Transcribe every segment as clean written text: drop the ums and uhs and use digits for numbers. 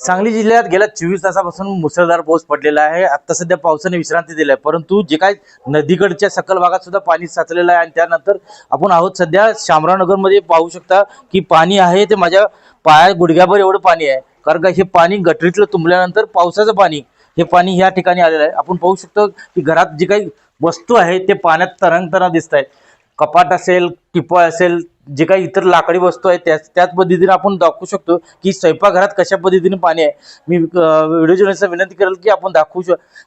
सांगली जिल्ह्यात गेल्या 24 तासापासून मुसळधार पाऊस पडलेला आहे। आता सध्या पावसाने विश्रांती दिली आहे, परंतु जे काही नदीकडच्या सखल भागात सुद्धा पाणी साचलेलं आहे। आणि त्यानंतर आपण आहोत सध्या शामराव नगर मध्ये, पाहू शकता की पाणी आहे ते माझ्या पाया गुडघ्याभर एवढं पाणी आहे। कारण का हे पाणी गटरीतलं तुंबल्यानंतर पावसाचं पाणी हे पाणी या ठिकाणी आलेलं आहे। आपण पाहू शकतो की घरात जे काही वस्तू आहे ते पाण्यात तरंगताना दिसत आहेत। कपाट असेल, टिपळ असेल, जे काही इतर लाकडी वस्तू आहेत त्याच पद्धतीने आपण दाखवू शकतो की स्वयंपाकघरात कशा पद्धतीने पाणी आहे। मी व्हिडिओ जर्नलिस्टला विनंती करेल की आपण दाखवू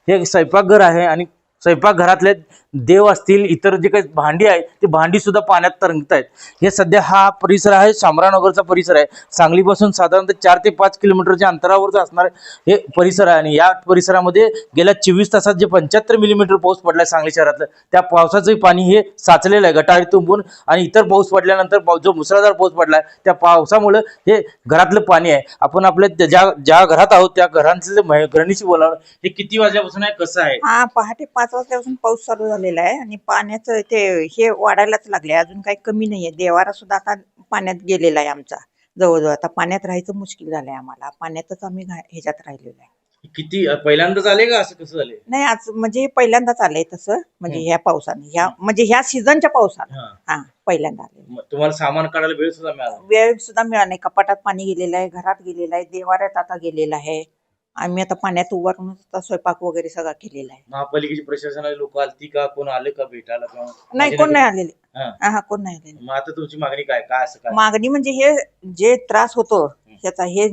हे स्वयंपाकघर आहे आणि स्वयंपाकघरातले देव असतील, इतर जे काही भांडी आहे ती भांडी सुद्धा पाण्यात तरंगत आहेत। हे सध्या हा परिसर आहे शामराव नगरचा परिसर आहे। सांगलीपासून साधारणतः 4 ते 5 किलोमीटरच्या अंतरावरच असणार हे परिसर आहे। आणि या परिसरामध्ये गेल्या 24 तासात जे 75 मिलीमीटर पाऊस पडलाय सांगली शहरातलं, त्या पावसाचं पाणी हे साचलेलं आहे गटारी तुंबून। आणि इतर पाऊस पडल्यानंतर जो मुसळधार पाऊस पडलाय त्या पावसामुळे हे घरातलं पाणी आहे। आपण आपल्या ज्या घरात आहोत त्या घरांचे गरणीशी बोलावं, हे किती वाजल्यापासून आहे, कसं आहे? हा, पहाटे 5 वाजल्यापासून पाऊस चालू झालेला आहे आणि पाण्याचं ते हे वाढायलाच लागले, अजून काही कमी नाहीये। देवारा सुद्धा आता पाण्यात गेलेला आहे आमचा, जवळजवळ आता पाण्यात राहायचं मुश्किल झालंय आम्हाला। पाण्यातच आम्ही ह्याच्यात राहिलेलो आहे। किती पहिल्यांदाच आले का असं कसं झाले? नाही, आज म्हणजे पहिल्यांदाच आलंय तसं, म्हणजे ह्या पावसाने, ह्या सीझनच्या पावसानं हा पहिल्यांदा आले। तुम्हाला सामान काढायला वेळ सुद्धा मिळाला? वेळ सुद्धा मिळाला नाही। कपाटात पाणी गेलेलं आहे, घरात गेलेलं आहे, देवाऱ्यात आता गेलेलं आहे। आम्ही आता पाण्यात उभारून स्वयंपाक वगैरे सगळा केलेला आहे। महापालिकेची प्रशासनाचे लोक आलती का, कोण आले का भेटायला? नाही, कोण नाही आलेले। हा, कोण नाही आलेले। मग आता तुमची मागणी काय काय असं काय? मागणी म्हणजे हे जे त्रास होतो ह्याचा, हे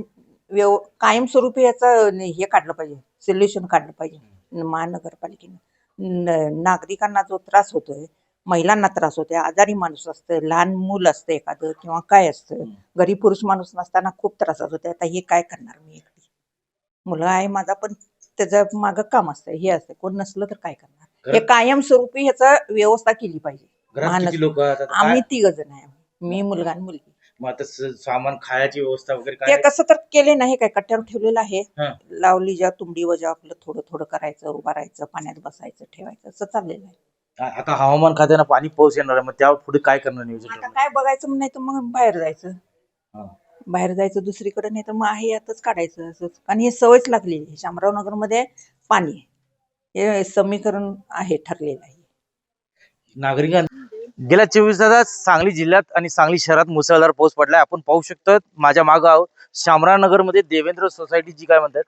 कायमस्वरूपी याचं हे काढलं पाहिजे, सोल्युशन काढलं पाहिजे महानगरपालिकेने। नागरिकांना जो त्रास होतोय, महिलांना त्रास होतोय, आजारी माणूस असतं, लहान मूल असतं एखादं किंवा काय असतं, गरीब पुरुष माणूस नसताना खूप त्रास होतोय। आता हे काय करणार मी एकटी, मुलगा आहे माझा, पण त्याचं मागं काम असतं, हे असतं, कोण नसलं तर काय करणार। हे कायमस्वरूपी ह्याचा व्यवस्था केली पाहिजे। लोक आम्ही 3 जण आहे, मी, मुलगा आणि मुलगी। मग आता सामान खायची व्यवस्था वगैरे ते काय? कसं तर केले नाही, काय कट्ट्यावर ठेवलेलं आहे। लावली ज्या तुंबडी वजा आपलं थोडं थोडं करायचं, उभं राहायचं, पाण्यात बसायचं, ठेवायचं, असं चाललेलं आहे। आता हवामान खात्यानं पाणी पाऊस येणार आहे, मग त्यावर पुढे काय करणार नियोजन? आता काय बघायचं, नाही तर मग बाहेर जायचं दुसरीकडे, नाही तर मग आहे यातच काढायचं असंच। आणि हे सवयच लागलेली आहे, शामराव नगर मध्ये पाणी हे समीकरण आहे, ठरलेलं आहे। नागरिकांना गेल्या 24 तासात सांगली जिल्ह्यात आणि सांगली शहरात मुसळधार पाऊस पडलाय। आपण पाहू शकतो माझ्या मागे आहोत शामराव नगर मध्ये देवेंद्र सोसायटी जी काय म्हणतात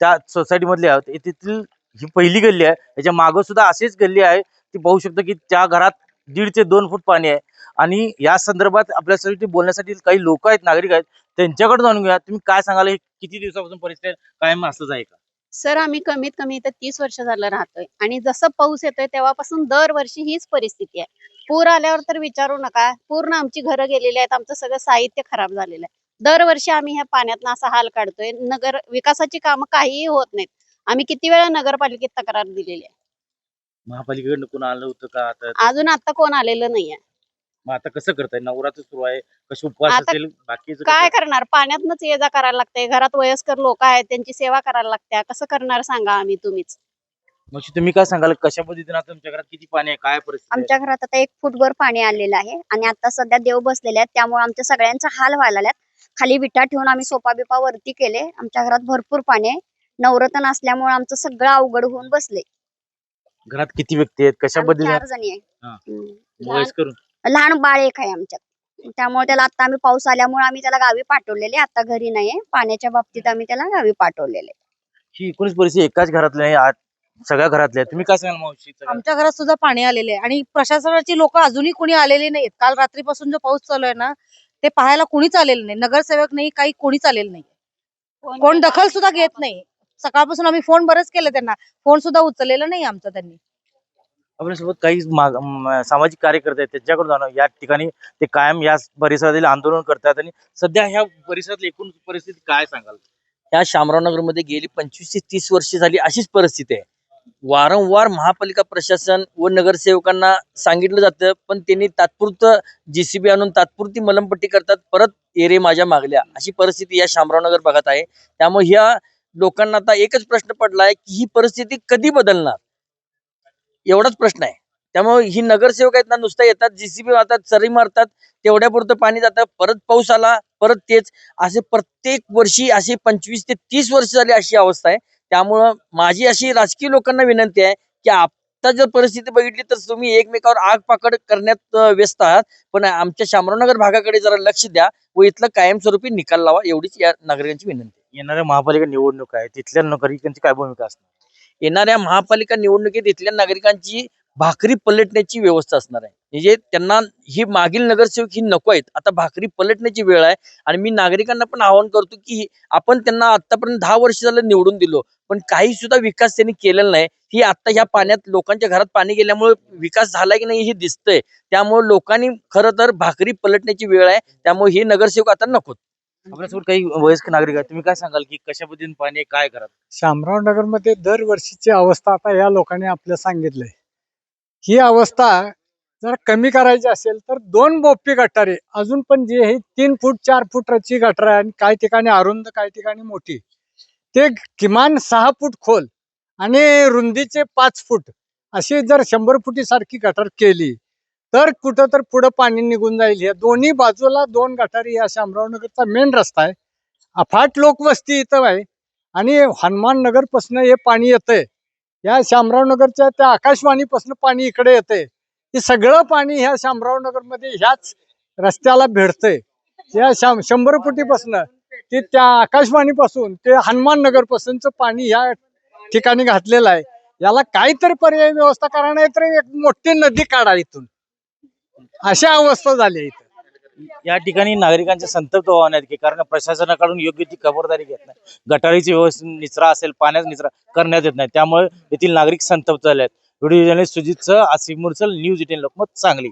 त्या सोसायटी मधली आहोत। येथील ही पहिली गल्ली आहे, याच्या मागे सुद्धा अशीच गल्ली आहे। ती पाहू शकतो की त्या घरात 1.5 ते 2 फूट पाणी आहे। आणि या संदर्भात आपल्यासाठी बोलण्यासाठी काही लोक आहेत, नागरिक आहेत, त्यांच्याकडे जाणून घ्या। तुम्ही काय सांगाल, हे किती दिवसापासून परिस्थिती कायम असंच आहे का? सर, आम्ही कमीत कमी इथं 30 वर्ष झालं राहतोय आणि जसं पाऊस येतोय तेव्हापासून दरवर्षी हीच परिस्थिती आहे। पूर आल्यावर तर विचारू नका, पूर्ण आमची घरं गेलेली आहेत, आमचं सगळं साहित्य खराब झालेलं आहे। दरवर्षी आम्ही ह्या पाण्यातनं असा हाल काढतोय। नगर विकासाची कामं काहीही होत नाहीत। आम्ही किती वेळा नगरपालिकेत तक्रार दिलेली आहे। महापालिकेकडनं कोण आलं होतं का? अजून आता कोण आलेलं नाहीये। मग आता कसं करताय? नवरात्र सुरू आहे, कशी उपवास आता असेल, बाकीचं काय करणार, पाण्यातनच ये जा करायला लागते। घरात वयस्कर लोक आहेत, त्यांची सेवा करायला लागते, कसं करणार सांगा आम्ही, तुम्हीच। मग तुम्ही काय सांगाल, कशा पद्धतीने आता तुमच्या घरात किती पाणी आहे, काय परिस्थिती आहे? आमच्या घरात आता 1 फूटभर पाणी आलेलं आहे आणि आता सध्या देव बसलेले आहेत, त्यामुळे आमच्या सगळ्यांचा हाल व्हायला लागल्यात। खाली विटा ठेवून आम्ही सोपा बिपा वरती केले। आमच्या घरात भरपूर पाणी आहे, नवरत्न असल्यामुळे आमचं सगळं अवघड होऊन बसले। घरात किती व्यक्ती आहेत, कशा आम्ही पद्धतीने? 4 जणी आहे। वयस्कर लहान बाळ एक आहे आमच्यात, त्यामुळे त्याला आता आम्ही पाऊस आल्यामुळे आम्ही त्याला गावी पाठवलेले, आता घरी नाहीये। पाण्याच्या बाबतीत आम्ही त्याला गावी पाठवलेले। ही एकूणच परिस्थिती एकाच घरातली नाही, सगळ्या घरातल्या आहे। तुम्ही काय सांगाल मावशी? आमच्या घरात सुद्धा पाणी आलेले आहे आणि प्रशासनाची लोक अजूनही कोणी आलेली नाहीत। काल रात्रीपासून जो पाऊस चालू आहे ना, ते पाहायला कोणीच आलेलं नाही, नगरसेवक नाही, काही कोणीच आलेलं नाही, कोण दखल सुद्धा घेत नाही। सकाळपासून आम्ही फोन बरेच केले त्यांना, फोन सुद्धा उचललेला नाही आमचा त्यांनी। आपल्यासोबत काही सामाजिक कार्यकर्ते आहेत, त्यांच्याकडून जाणं, या ठिकाणी ते कायम या परिसरातील आंदोलन करतात। आणि सध्या ह्या परिसरातली एकूण परिस्थिती काय सांगाल? या शामराव नगरमध्ये गेली 25 ते 30 वर्ष झाली अशीच परिस्थिती आहे। वारंवार महापालिका प्रशासन व नगरसेवकांना सांगितलं जातं, पण त्यांनी तात्पुरतं JCB आणून तात्पुरती मलमपट्टी करतात, परत एरे माझ्या मागल्या, अशी परिस्थिती या शामराव नगर भागात आहे। त्यामुळे ह्या लोकांना आता एकच प्रश्न पडलाय की ही परिस्थिती कधी बदलणार, एवढाच प्रश्न आहे। त्यामुळे ही नगरसेवक आहेत ना, नुसतं येतात, JCB वाहतात, चरी मारतात, तेवढ्यापुरतं पाणी जातं, परत पाऊस आला परत तेच असे प्रत्येक वर्षी अशी 25 ते 30 वर्ष झाली अशी अवस्था आहे. त्यामुळं माझी अशी राजकीय लोकांना विनंती आहे की आता जर परिस्थिती बघितली तर तुम्ही एकमेकावर आग पाकड करण्यात व्यस्त आहात, पण आमच्या शामरावनगर भागाकडे जरा लक्ष द्या व इथलं कायमस्वरूपी निकाल लावा, एवढीच या नागरिकांची विनंती आहे. येणाऱ्या महापालिका निवडणूक आहे, तिथल्या नागरिकांची काय भूमिका असणार? येणाऱ्या महापालिका निवडणुकीत इथल्या नागरिकांची भाकरी पलटण्याची व्यवस्था असणार आहे. म्हणजे त्यांना ही मागील नगरसेवक ही नको आहेत, आता भाकरी पलटण्याची वेळ आहे. आणि मी नागरिकांना पण आवाहन करतो की आपण त्यांना आतापर्यंत 10 वर्ष झालं निवडून दिलो, पण काही सुद्धा विकास त्यांनी केलेला नाही. ही आता ह्या पाण्यात लोकांच्या घरात पाणी गेल्यामुळे विकास झाला की नाही हे दिसतंय. त्यामुळे लोकांनी खरं तर भाकरी पलटण्याची वेळ आहे. त्यामुळे हे नगरसेवक आता नकोत. आपल्यासोबत काही वयस्क नागरिक आहेत, तुम्ही काय सांगाल की कशा पद्धतीने पाणी आहे, काय करा? शामराव मध्ये दरवर्षीची अवस्था आता या लोकांनी आपल्याला सांगितलंय. ही अवस्था जर कमी करायची असेल तर 2 बोप्पी गटारे अजून पण जे हे 3 फूट 4 फुटाची गटार आहे आणि काही ठिकाणी अरुंद काही ठिकाणी मोठी, ते किमान 6 फूट खोल आणि रुंदीचे 5 फूट अशी जर 100 फुटी सारखी गटार केली तर कुठं तर पुढं पाणी निघून जाईल. या दोन्ही बाजूला 2 गटारी या शामरावनगरचा मेन रस्ता आहे. अफाट लोकवस्ती इथं आहे आणि हनुमान नगर पासून हे पाणी येतंय. या शामरावनगरच्या त्या आकाशवाणीपासून पाणी इकडे येतंय. हे सगळं पाणी ह्या शामरावनगर मध्ये ह्याच रस्त्याला भेटतंय. या 100 फुटीपासून ते त्या आकाशवाणीपासून ते हनुमान नगर पासूनच पाणी ह्या ठिकाणी घातलेलं आहे. याला काहीतरी पर्याय व्यवस्था करा, नाही तर एक मोठी नदी काढा इथून. अशा अवस्था झाली आहे इथं. या ठिकाणी नागरिकांचे संतप्त होण्यात की कारण प्रशासनाकडून योग्य ती खबरदारी घेत नाही. गटारीची व्यवस्थित निचरा असेल, पाण्याचा निचरा करण्यात येत नाही, त्यामुळे येथील नागरिक संतप्त झाले आहेत. व्हिडिओ जर्नलिस्ट सुजित सह आसिफ मुरसल, न्यूज 18 लोकमत, सांगली.